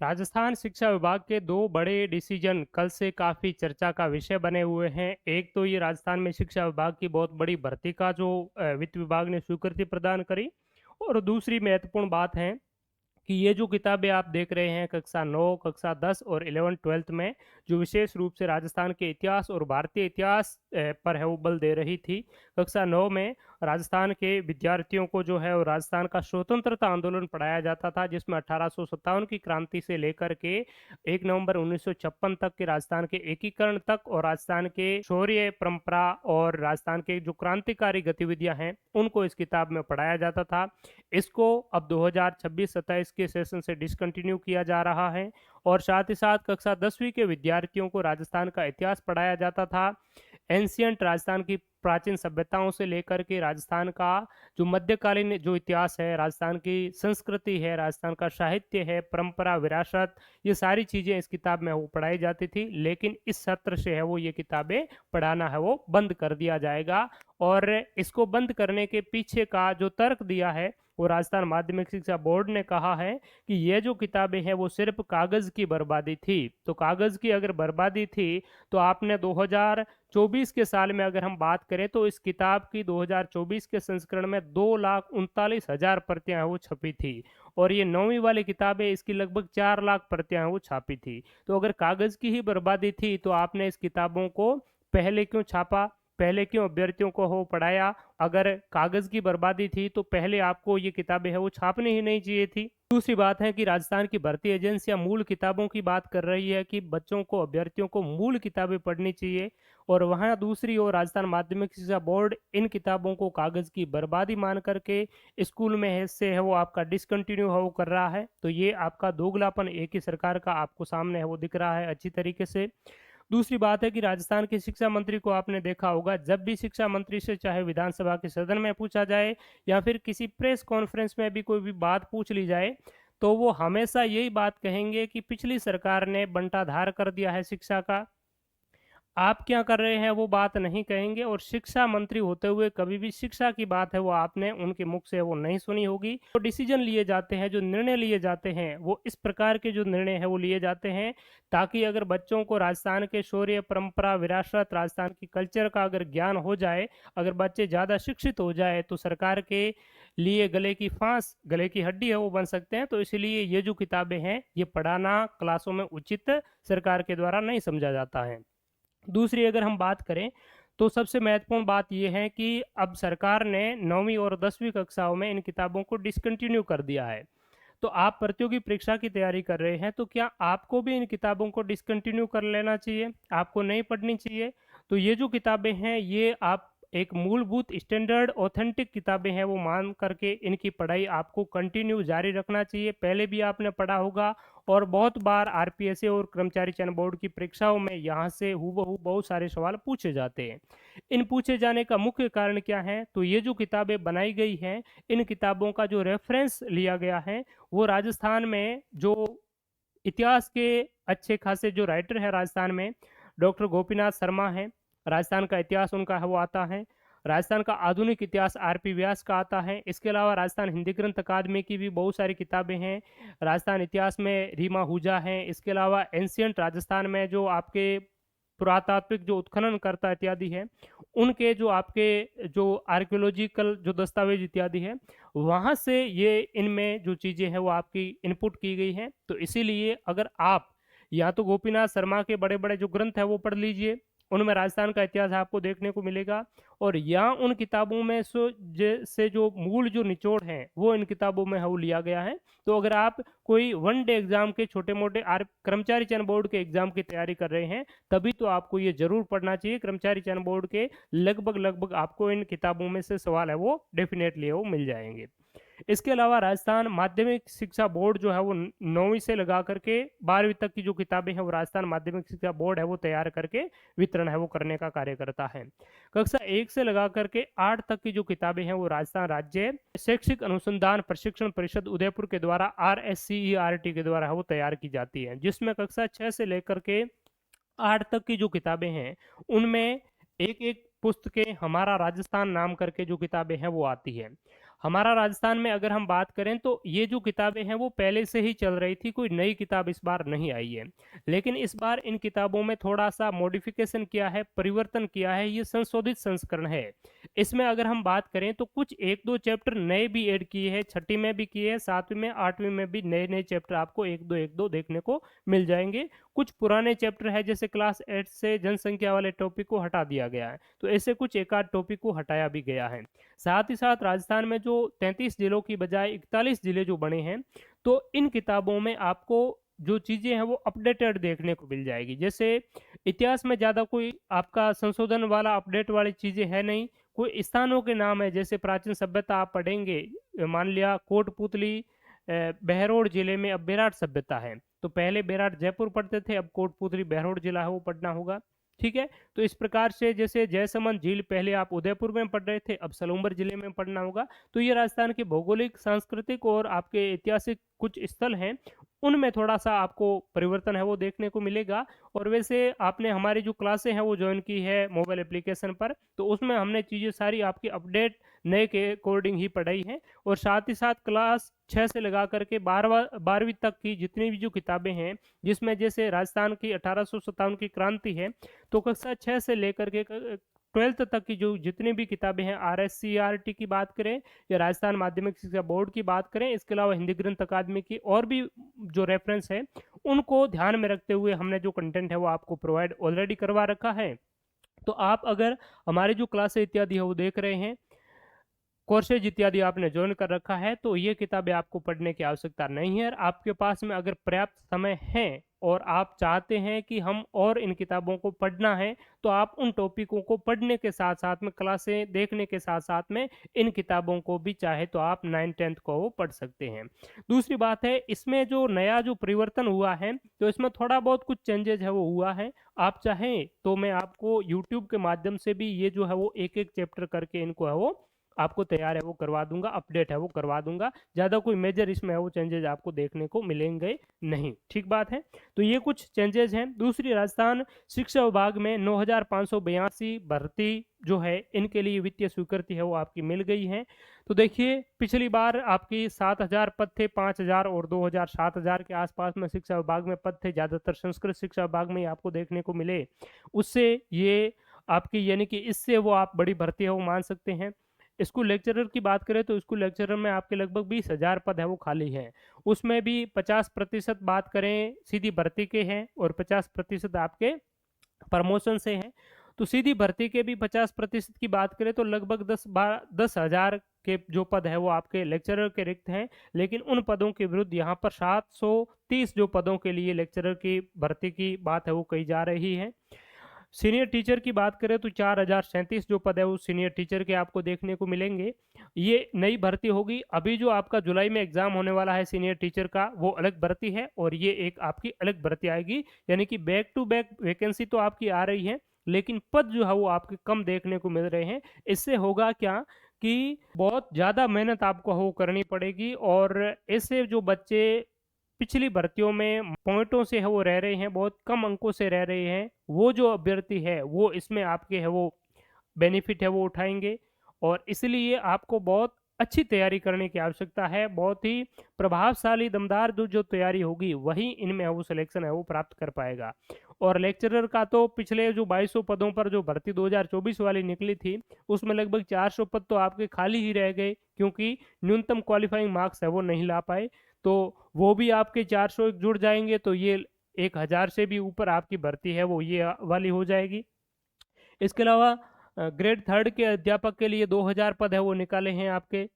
राजस्थान शिक्षा विभाग के दो बड़े डिसीजन कल से काफ़ी चर्चा का विषय बने हुए हैं। एक तो ये राजस्थान में शिक्षा विभाग की बहुत बड़ी भर्ती का जो वित्त विभाग ने स्वीकृति प्रदान करी, और दूसरी महत्वपूर्ण बात है कि ये जो किताबें आप देख रहे हैं कक्षा 9, कक्षा 10 और 11th-12th में, जो विशेष रूप से राजस्थान के इतिहास और भारतीय इतिहास पर है वो बल दे रही थी। कक्षा 9 में राजस्थान के विद्यार्थियों को जो है वो राजस्थान का स्वतंत्रता आंदोलन पढ़ाया जाता था, जिसमें 1857 की क्रांति से लेकर के 1 नवंबर 1956 तक के राजस्थान के एकीकरण तक, और राजस्थान के शौर्य परंपरा और राजस्थान के जो क्रांतिकारी गतिविधियां हैं उनको इस किताब में पढ़ाया जाता था। इसको अब 2026-27 के सेशन से डिसकंटिन्यू किया जा रहा है, और साथ ही साथ कक्षा 10वीं के विद्यार्थियों को राजस्थान का इतिहास पढ़ाया जाता था। एंशियंट राजस्थान की प्राचीन सभ्यताओं से लेकर के राजस्थान का जो मध्यकालीन जो इतिहास है, राजस्थान की संस्कृति है, राजस्थान का साहित्य है, परंपरा, विरासत, ये सारी चीज़ें इस किताब में वो पढ़ाई जाती थी। लेकिन इस सत्र से है वो ये किताबें पढ़ाना है वो बंद कर दिया जाएगा, और इसको बंद करने के पीछे का जो तर्क दिया है वो राजस्थान माध्यमिक शिक्षा बोर्ड ने कहा है कि ये जो किताबें हैं वो सिर्फ कागज़ की बर्बादी थी। तो कागज़ की अगर बर्बादी थी तो आपने 2024 के साल में अगर हम बात करें तो इस किताब की 2024 के संस्करण में 2,39,000 प्रतियां वो छपी थी, और ये 9वीं वाली किताब है, इसकी लगभग 4 लाख प्रतियां वो छापी थी। तो अगर कागज़ की ही बर्बादी थी तो आपने इस किताबों को पहले क्यों छापा, पहले क्यों अभ्यर्थियों को हो पढ़ाया? अगर कागज़ की बर्बादी थी तो पहले आपको ये किताबें है वो छापनी ही नहीं चाहिए थी। दूसरी बात है कि राजस्थान की भर्ती एजेंसियां मूल किताबों की बात कर रही है कि बच्चों को, अभ्यर्थियों को मूल किताबें पढ़नी चाहिए, और वहाँ दूसरी ओर राजस्थान माध्यमिक शिक्षा बोर्ड इन किताबों को कागज़ की बर्बादी मान करके स्कूल में है से है वो आपका डिसकंटिन्यू है वो कर रहा है। तो ये आपका दोगलापन एक ही सरकार का आपको सामने है वो दिख रहा है अच्छी तरीके से। दूसरी बात है कि राजस्थान के शिक्षा मंत्री को आपने देखा होगा, जब भी शिक्षा मंत्री से चाहे विधानसभा के सदन में पूछा जाए या फिर किसी प्रेस कॉन्फ्रेंस में भी कोई भी बात पूछ ली जाए, तो वो हमेशा यही बात कहेंगे कि पिछली सरकार ने बंटाधार कर दिया है शिक्षा का, आप क्या कर रहे हैं वो बात नहीं कहेंगे। और शिक्षा मंत्री होते हुए कभी भी शिक्षा की बात है वो आपने उनके मुख से वो नहीं सुनी होगी। तो डिसीजन लिए जाते हैं, जो निर्णय लिए जाते हैं वो इस प्रकार के जो निर्णय है वो लिए जाते हैं ताकि अगर बच्चों को राजस्थान के शौर्य, परंपरा, विरासत, राजस्थान की कल्चर का अगर ज्ञान हो जाए, अगर बच्चे ज़्यादा शिक्षित हो जाए तो सरकार के लिए गले की फांस, गले की हड्डी है वो बन सकते हैं। तो इसलिए ये जो किताबें हैं ये पढ़ाना क्लासों में उचित सरकार के द्वारा नहीं समझा जाता है। दूसरी अगर हम बात करें तो सबसे महत्वपूर्ण बात यह है कि अब सरकार ने 9वीं और 10वीं कक्षाओं में इन किताबों को डिसकंटिन्यू कर दिया है। तो आप प्रतियोगी परीक्षा की तैयारी कर रहे हैं तो क्या आपको भी इन किताबों को डिसकंटिन्यू कर लेना चाहिए, आपको नहीं पढ़नी चाहिए? तो ये जो किताबें हैं ये आप एक मूलभूत स्टैंडर्ड ऑथेंटिक किताबें हैं वो मान करके इनकी पढ़ाई आपको कंटिन्यू जारी रखना चाहिए। पहले भी आपने पढ़ा होगा, और बहुत बार आरपीएसए और कर्मचारी चयन बोर्ड की परीक्षाओं में यहाँ से हूबहू बहुत सारे सवाल पूछे जाते हैं। इन पूछे जाने का मुख्य कारण क्या है? तो ये जो किताबें बनाई गई हैं, इन किताबों का जो रेफरेंस लिया गया है वो राजस्थान में जो इतिहास के अच्छे खासे जो राइटर है राजस्थान में, डॉक्टर गोपीनाथ शर्मा है, राजस्थान का इतिहास उनका है वो आता है। राजस्थान का आधुनिक इतिहास आरपी व्यास का आता है। इसके अलावा राजस्थान हिंदी ग्रंथ अकादमी की भी बहुत सारी किताबें हैं। राजस्थान इतिहास में रीमा आहूजा हैं। इसके अलावा एंशियंट राजस्थान में जो आपके पुरातात्विक जो उत्खनन करता इत्यादि है, उनके जो आपके जो आर्कियोलॉजिकल जो दस्तावेज इत्यादि है, वहाँ से ये इनमें जो चीज़ें हैं वो आपकी इनपुट की गई हैं। तो इसीलिए अगर आप या तो गोपीनाथ शर्मा के बड़े बड़े जो ग्रंथ है वो पढ़ लीजिए, उनमें राजस्थान का इतिहास आपको देखने को मिलेगा, और या उन किताबों में से जो मूल जो निचोड़ हैं वो इन किताबों में है वो लिया गया है। तो अगर आप कोई वन डे एग्जाम के छोटे मोटे कर्मचारी चयन बोर्ड के एग्जाम की तैयारी कर रहे हैं, तभी तो आपको ये जरूर पढ़ना चाहिए। कर्मचारी चयन बोर्ड के लगभग लगभग आपको इन किताबों में से सवाल है वो डेफिनेटली वो मिल जाएंगे। इसके अलावा राजस्थान माध्यमिक शिक्षा बोर्ड जो है वो 9वीं से लगा करके 12वीं तक की जो किताबें हैं वो राजस्थान माध्यमिक शिक्षा बोर्ड है वो तैयार करके वितरण है वो करने का कार्य करता है। कक्षा 1 से लगा करके 8 तक की जो किताबें हैं वो राजस्थान राज्य शैक्षिक अनुसंधान प्रशिक्षण परिषद उदयपुर के द्वारा RSCERT के द्वारा है वो तैयार की जाती है, जिसमें कक्षा 6 से लेकर के 8 तक की जो किताबें हैं उनमें एक एक पुस्तकें हमारा राजस्थान नाम करके जो किताबें हैं वो आती है। हमारा राजस्थान में अगर हम बात करें तो ये जो किताबें हैं वो पहले से ही चल रही थी, कोई नई किताब इस बार नहीं आई है। लेकिन इस बार इन किताबों में थोड़ा-सा मॉडिफ़िकेशन किया है, परिवर्तन किया है, ये संशोधित संस्करण है। इसमें अगर हम बात करें तो कुछ 1-2 चैप्टर नए भी ऐड किए हैं, छठी में भी किए हैं, 7वीं में, 8वीं में भी नए-नए चैप्टर आपको 1-2 देखने को मिल जाएँगे। कुछ पुराने चैप्टर है जैसे क्लास 8 से जनसंख्या वाले टॉपिक को हटा दिया गया है, तो ऐसे कुछ एक आध टॉपिक को हटाया भी गया है। साथ ही साथ राजस्थान में जो 33 जिलों की बजाय 41 जिले जो बने हैं, तो इन किताबों में आपको जो चीज़ें हैं वो अपडेटेड देखने को मिल जाएगी। जैसे इतिहास में ज़्यादा कोई आपका संशोधन वाला अपडेट वाली चीज़ें है नहीं, कोई स्थानों के नाम है जैसे प्राचीन सभ्यता आप पढ़ेंगे, मान लिया कोटपुतली बहरौड़ जिले में अब बेराट सभ्यता है, तो पहले बेराट जयपुर पढ़ते थे, अब कोटपुतली बहरौड़ जिला है वो पढ़ना होगा। ठीक है, तो इस प्रकार से जैसे जयसमंद झील पहले आप उदयपुर में पढ़ रहे थे, अब सलूम्बर जिले में पढ़ना होगा। तो ये राजस्थान के भौगोलिक, सांस्कृतिक और आपके ऐतिहासिक कुछ स्थल हैं, उनमें थोड़ा-सा आपको परिवर्तन है वो देखने को मिलेगा। और वैसे आपने हमारी जो क्लासें हैं वो जॉइन की है मोबाइल एप्लीकेशन पर, तो उसमें हमने चीज़ें सारी आपकी अपडेट नए के अकॉर्डिंग ही पढ़ाई हैं। और साथ ही साथ क्लास 6 से लगा करके 12वीं तक की जितनी भी जो किताबें हैं, जिसमें जैसे राजस्थान की 1857 की क्रांति है, तो कक्षा 6 से लेकर के 12th तक की जो जितनी भी किताबें हैं, RSCRT की बात करें या राजस्थान माध्यमिक शिक्षा बोर्ड की बात करें, इसके अलावा हिंदी ग्रंथ अकादमी की और भी जो रेफरेंस है, उनको ध्यान में रखते हुए हमने जो कंटेंट है वो आपको प्रोवाइड ऑलरेडी करवा रखा है। तो आप अगर हमारी जो क्लासें इत्यादि है वो देख रहे हैं, कोर्सेज इत्यादि आपने ज्वाइन कर रखा है, तो ये किताबें आपको पढ़ने की आवश्यकता नहीं है। आपके पास में अगर पर्याप्त समय है और आप चाहते हैं कि हम और इन किताबों को पढ़ना है, तो आप उन टॉपिकों को पढ़ने के साथ साथ में, क्लासें देखने के साथ साथ में, इन किताबों को भी चाहे तो आप 9th-10th को वो पढ़ सकते हैं। दूसरी बात है, इसमें जो नया जो परिवर्तन हुआ है, तो इसमें थोड़ा बहुत कुछ चेंजेज है वो हुआ है। आप चाहें तो मैं आपको यूट्यूब के माध्यम से भी ये जो है वो एक एक चैप्टर करके इनको है वो आपको तैयार है वो करवा दूंगा, अपडेट है वो करवा दूंगा। ज़्यादा कोई मेजर इसमें है वो चेंजेज आपको देखने को मिलेंगे नहीं। ठीक बात है, तो ये कुछ चेंजेज हैं। दूसरी, राजस्थान शिक्षा विभाग में 9,582 भर्ती जो है इनके लिए वित्तीय स्वीकृति है वो आपकी मिल गई है। तो देखिए, पिछली बार आपकी 7,000 पद थे, 5,000 और 2,000 7,000 के आसपास में शिक्षा विभाग में पद थे, ज़्यादातर संस्कृत शिक्षा विभाग में ही आपको देखने को मिले। उससे ये आपकी यानी कि इससे वो आप बड़ी भर्ती है वो मान सकते हैं। स्कूल लेक्चरर की बात करें तो स्कूल लेक्चरर में आपके लगभग 20,000 पद है वो खाली हैं। उसमें भी 50% बात करें सीधी भर्ती के हैं और 50% आपके प्रमोशन से हैं। तो सीधी भर्ती के भी 50% की बात करें तो लगभग 10,000 के जो पद है वो आपके लेक्चरर के रिक्त हैं। लेकिन उन पदों के विरुद्ध यहाँ पर 730 जो पदों के लिए लेक्चरर की भर्ती की बात है वो कही जा रही है। सीनियर टीचर की बात करें तो 4,037 जो पद है वो सीनियर टीचर के आपको देखने को मिलेंगे। ये नई भर्ती होगी। अभी जो आपका जुलाई में एग्जाम होने वाला है सीनियर टीचर का, वो अलग भर्ती है और ये एक आपकी अलग भर्ती आएगी। यानी कि बैक टू बैक वैकेंसी तो आपकी आ रही है, लेकिन पद जो है वो आपके कम देखने को मिल रहे हैं। इससे होगा क्या कि बहुत ज़्यादा मेहनत आपको वो करनी पड़ेगी और ऐसे जो बच्चे पिछली भर्तियों में पॉइंटों से है वो रह रहे हैं, बहुत कम अंकों से रह रहे हैं, वो जो अभ्यर्थी है वो इसमें आपके है वो बेनिफिट है वो उठाएंगे। और इसलिए आपको बहुत अच्छी तैयारी करने की आवश्यकता है। बहुत ही प्रभावशाली दमदार जो तैयारी होगी वही इनमें है वो सिलेक्शन है वो प्राप्त कर पाएगा। और लेक्चरर का तो पिछले जो 2200 पदों पर जो भर्ती 2024 वाली निकली थी, उसमें लगभग 400 पद तो आपके खाली ही रह गए, क्योंकि न्यूनतम क्वालिफाइंग मार्क्स है वो नहीं ला पाए। तो वो भी आपके 400 जुड़ जाएंगे, तो ये 1,000 से भी ऊपर आपकी भर्ती है वो ये वाली हो जाएगी। इसके अलावा ग्रेड 3 के अध्यापक के लिए 2,000 पद है वो निकाले हैं आपके।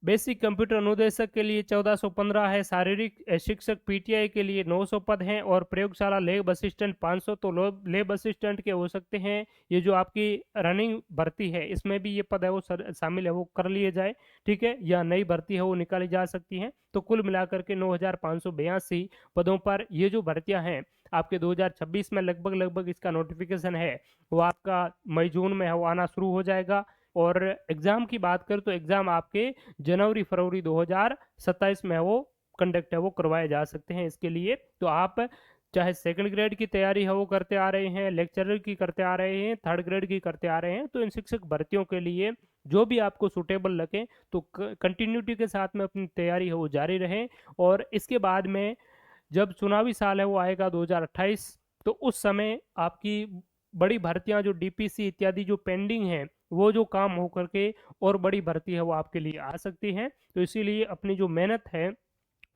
बेसिक कंप्यूटर अनुदेशक के लिए 1415 है। शारीरिक शिक्षक पीटीआई के लिए 900 पद हैं और प्रयोगशाला लैब असिस्टेंट 500। तो लैब असिस्टेंट के हो सकते हैं, ये जो आपकी रनिंग भर्ती है इसमें भी ये पद है वो शामिल है वो कर लिए जाए। ठीक है, या नई भर्ती है वो निकाली जा सकती है। तो कुल मिलाकर के 9,582 पदों पर ये जो भर्तियां हैं आपके 2026 में लगभग इसका नोटिफिकेशन है वो आपका मई जून में है वो आना शुरू हो जाएगा। और एग्ज़ाम की बात करें तो एग्ज़ाम आपके जनवरी फरवरी 2027 में वो कंडक्ट है वो करवाए जा सकते हैं। इसके लिए तो आप चाहे सेकंड ग्रेड की तैयारी है वो करते आ रहे हैं, लेक्चरर की करते आ रहे हैं, थर्ड ग्रेड की करते आ रहे हैं, तो इन शिक्षक भर्तियों के लिए जो भी आपको सूटेबल लगे तो कंटिन्यूटी के साथ में अपनी तैयारी है वो जारी रहे। और इसके बाद में जब चुनावी साल है वो आएगा 2028, तो उस समय आपकी बड़ी भर्तियां जो डीपीसी इत्यादि जो पेंडिंग है वो जो काम हो करके और बड़ी भर्ती है वो आपके लिए आ सकती है। तो इसीलिए अपनी जो मेहनत है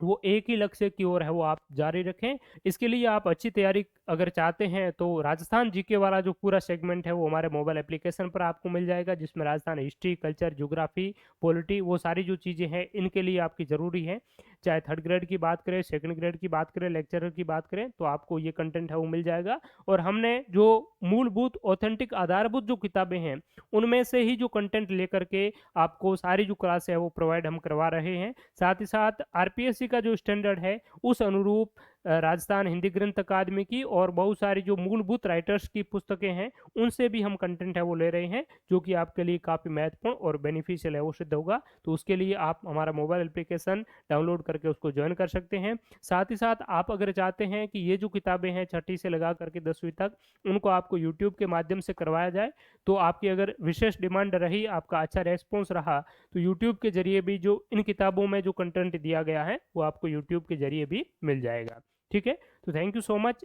वो एक ही लक्ष्य की ओर है वो आप जारी रखें। इसके लिए आप अच्छी तैयारी अगर चाहते हैं तो राजस्थान जीके वाला जो पूरा सेगमेंट है वो हमारे मोबाइल एप्लीकेशन पर आपको मिल जाएगा, जिसमें Rajasthan history, culture, geography, polity, वो सारी जो चीज़ें हैं इनके लिए आपकी ज़रूरी है। चाहे थर्ड ग्रेड की बात करें, सेकंड ग्रेड की बात करें, लेक्चरर की बात करें, तो आपको ये कंटेंट है वो मिल जाएगा। और हमने जो मूलभूत ऑथेंटिक आधारभूत जो किताबें हैं उनमें से ही जो कंटेंट लेकर के आपको सारी जो क्लास है वो प्रोवाइड हम करवा रहे हैं। साथ ही साथ आरपीएससी का जो स्टैंडर्ड है उस अनुरूप राजस्थान हिंदी ग्रंथ अकादमी की और बहुत सारी जो मूलभूत राइटर्स की पुस्तकें हैं उनसे भी हम कंटेंट है वो ले रहे हैं, जो कि आपके लिए काफ़ी महत्वपूर्ण और बेनिफिशियल है वो सिद्ध होगा। तो उसके लिए आप हमारा मोबाइल एप्लीकेशन डाउनलोड करके उसको ज्वाइन कर सकते हैं। साथ ही साथ आप अगर चाहते हैं कि ये जो किताबें हैं छठी से लगा करके 10वीं तक उनको आपको यूट्यूब के माध्यम से करवाया जाए, तो आपकी अगर विशेष डिमांड रही, आपका अच्छा रेस्पॉन्स रहा, तो यूट्यूब के जरिए भी जो इन किताबों में जो कंटेंट दिया गया है वो आपको यूट्यूब के जरिए भी मिल जाएगा। ठीक है, तो थैंक यू सो मच।